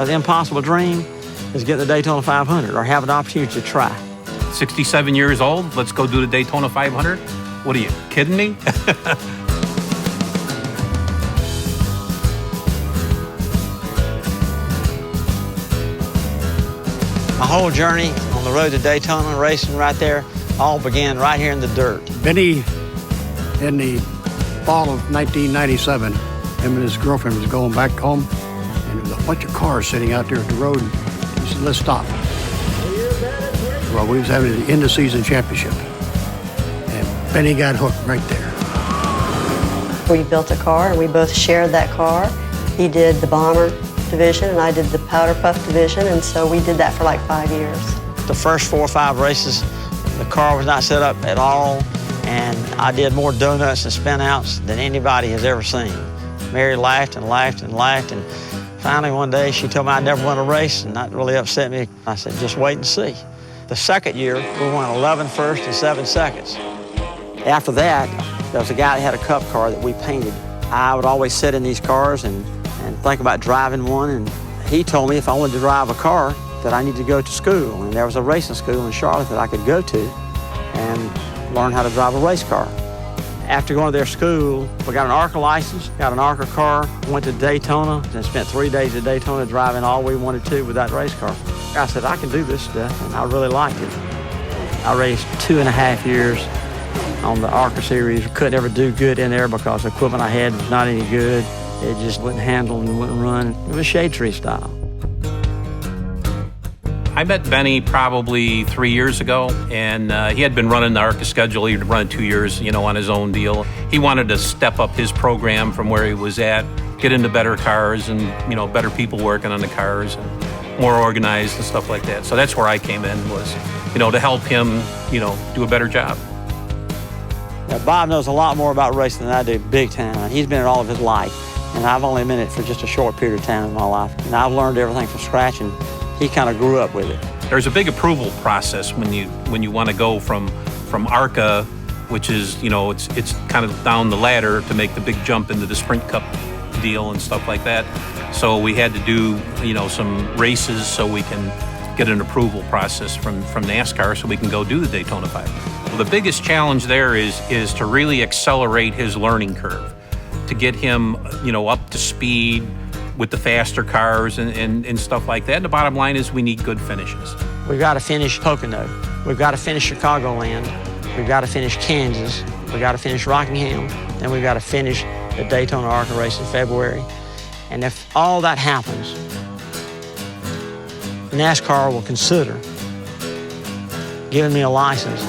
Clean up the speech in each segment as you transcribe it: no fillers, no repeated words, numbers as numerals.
The impossible dream is get the Daytona 500 or have an opportunity to try. 67 years old, let's go do the Daytona 500? What are you, kidding me? My whole journey on the road to Daytona, racing right there, all began right here in the dirt. Benny, in the fall of 1997, him and his girlfriend was going back home, and there was a bunch of cars sitting out there at the road. He said, let's stop. Well, we was having the end-of-season championship, and Benny got hooked right there. We built a car, and we both shared that car. He did the bomber division, and I did the powder puff division, and so we did that for like 5 years. The first 4 or 5 races, the car was not set up at all, and I did more donuts and spin-outs than anybody has ever seen. Mary laughed and laughed and laughed, and finally one day she told me I'd never won a race, and that really upset me. I said, just wait and see. The second year, we won 11 firsts and 7 seconds. After that, there was a guy that had a cup car that we painted. I would always sit in these cars and think about driving one, and he told me if I wanted to drive a car that I needed to go to school, and there was a racing school in Charlotte that I could go to and learn how to drive a race car. After going to their school, we got an ARCA license, got an ARCA car, went to Daytona, and spent 3 days at Daytona driving all we wanted to with that race car. I said, I can do this stuff, and I really liked it. I raced 2.5 years on the ARCA series. Couldn't ever do good in there because the equipment I had was not any good. It just wouldn't handle and wouldn't run. It was shade tree style. I met Benny probably 3 years ago, and he had been running the ARCA schedule. He'd run 2 years, on his own deal. He wanted to step up his program from where he was at, get into better cars and, better people working on the cars and more organized and stuff like that. So that's where I came in, was, to help him, do a better job. Now, Bob knows a lot more about racing than I do, big time. He's been in it all of his life, and I've only been in it for just a short period of time in my life. And I've learned everything from scratch, and he kind of grew up with it. There's a big approval process when you want to go from ARCA, which is, it's kind of down the ladder to make the big jump into the Sprint Cup deal and stuff like that. So we had to do, some races so we can get an approval process from NASCAR so we can go do the Daytona 500. Well, the biggest challenge there is to really accelerate his learning curve, to get him, up to speed with the faster cars and stuff like that. And the bottom line is we need good finishes. We've got to finish Pocono. We've got to finish Chicagoland. We've got to finish Kansas. We've got to finish Rockingham. And we've got to finish the Daytona ARCA race in February. And if all that happens, NASCAR will consider giving me a license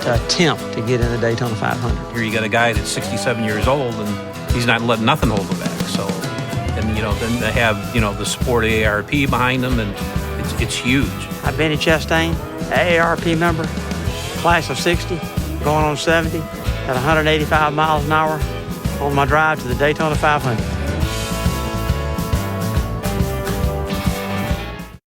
to attempt to get in the Daytona 500. Here you got a guy that's 67 years old and he's not letting nothing hold him back. So, and then they have, the support of AARP behind them, and it's huge. I'm Benny Chastain, AARP member, class of 60, going on 70, at 185 miles an hour on my drive to the Daytona 500.